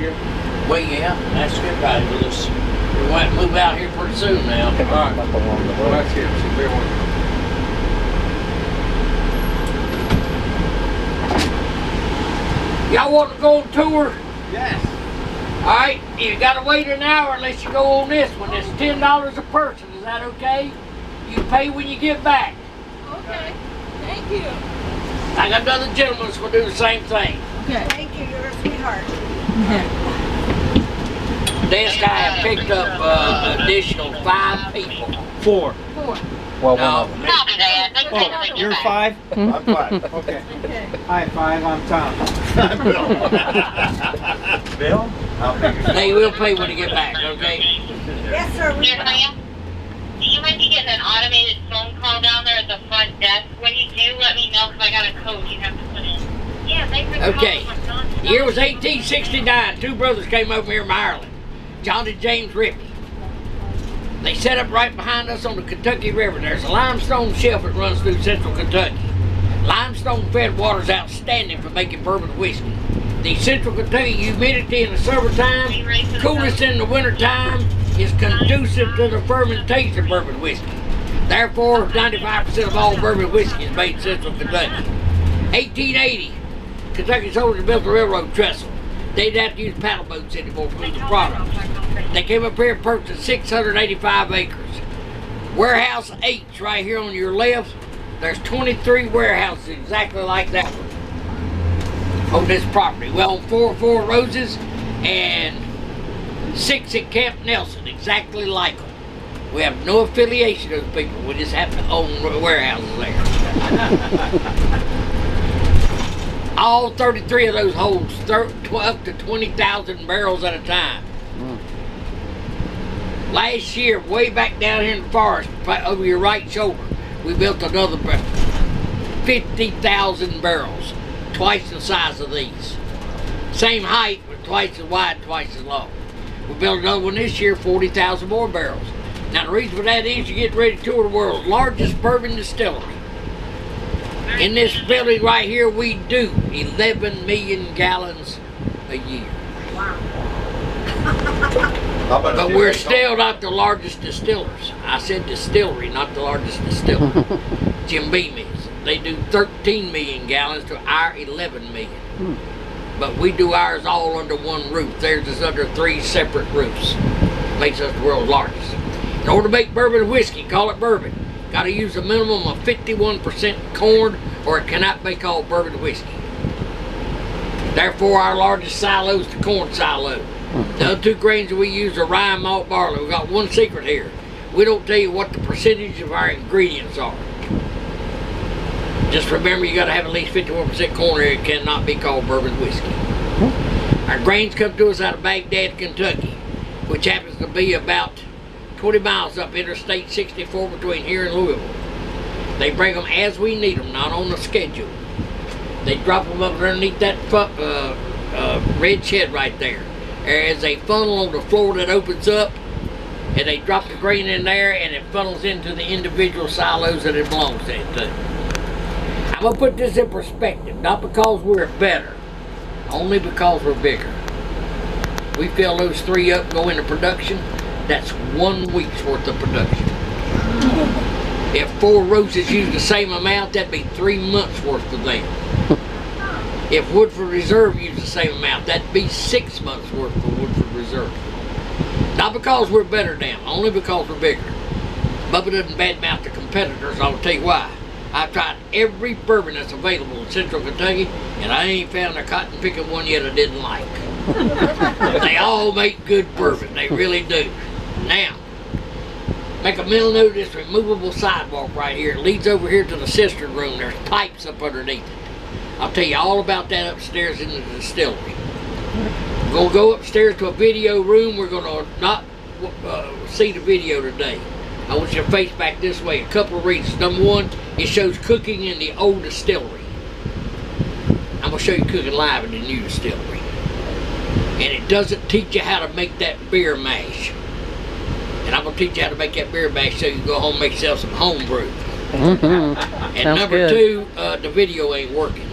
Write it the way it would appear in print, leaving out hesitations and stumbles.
year? Well, yeah, that's good about it. We might move out here pretty soon now. All right. Well, that's it. So bear with me. Y'all want to go on tour? Yes. All right, you gotta wait an hour unless you go on this one. It's $10 a person. Is that okay? You pay when you get back. Okay. Thank you. I got another gentleman that's gonna do the same thing. Okay. Thank you. You're a sweetheart. This guy have picked up additional 5 people. 4. 4. Well, No, oh, you're 5? I'm 5. Okay. Okay. Hi, 5. I'm Tom. Bill? they will pay when you get back, okay? Yes, sir. We will. You might be getting an automated phone call down there at the front desk. When you do, let me know because I got a code you have to put in. Yeah, thanks for Okay. calling. The year was 1869. 2 brothers came over here from Ireland, John and James Rippey. They set up right behind us on the Kentucky River. There's a limestone shelf that runs through central Kentucky. Limestone-fed water is outstanding for making bourbon whiskey. The central Kentucky humidity in the summertime, coolness in the wintertime, is conducive to the fermentation of bourbon whiskey. Therefore, 95% of all bourbon whiskey is made in central Kentucky. 1880, Kentucky soldiers built the railroad trestle. They didn't have to use paddle boats anymore to move the product. They came up here and purchased 685 acres. Warehouse H right here on your left, there's 23 warehouses exactly like that one on this property. Well, on 404 Roses and 6 at Camp Nelson, exactly like them. We have no affiliation with those people. We just happen to own warehouses there. All 33 of those holds up to 20,000 barrels at a time. Last year, way back down here in the forest, over your right shoulder, we built another 50,000 barrels, twice the size of these. Same height, but twice as wide, twice as long. We built another one this year, 40,000 more barrels. Now the reason for that is you get ready to tour the world's largest bourbon distillery. In this building right here, we do 11 million gallons a year. Wow. But we're still not the largest distillers. I said distillery, not the largest distiller. Jim Beam is. They do 13 million gallons to our 11 million. But we do ours all under one roof. Theirs is under 3 separate roofs. Makes us the world's largest. In order to make bourbon whiskey, call it bourbon, got to use a minimum of 51% corn or it cannot be called bourbon whiskey. Therefore, our largest silo is the corn silo. The other 2 grains that we use are rye and malt barley. We've got one secret here. We don't tell you what the percentage of our ingredients are. Just remember you got to have at least 51% corn or it cannot be called bourbon whiskey. Our grains come to us out of Baghdad, Kentucky, which happens to be about 20 miles up Interstate 64 between here and Louisville. They bring them as we need them, not on the schedule. They drop them up underneath that red shed right there. There is a funnel on the floor that opens up, and they drop the grain in there, and it funnels into the individual silos that it belongs to. I'm going to put this in perspective, not because we're better, only because we're bigger. We fill those 3 up, go into production, that's 1 week's worth of production. If 4 Roses use the same amount, that'd be 3 months worth of them. If Woodford Reserve used the same amount, that'd be 6 months worth of Woodford Reserve. Not because we're better than them, only because we're bigger. Bubba doesn't badmouth the competitors, I'll tell you why. I've tried every bourbon that's available in central Kentucky, and I ain't found a cotton picking one yet I didn't like. They all make good bourbon, they really do. Now, make a mental note of this removable sidewalk right here. It leads over here to the cistern room. There's pipes up underneath it. I'll tell you all about that upstairs in the distillery. We're going to go upstairs to a video room. We're going to not see the video today. I want you to face back this way. A couple of reasons. Number one, it shows cooking in the old distillery. I'm going to show you cooking live in the new distillery. And it doesn't teach you how to make that beer mash. And I'm going to teach you how to make that beer mash so you can go home and make yourself some home brew. And Sounds number good. 2, the video ain't working.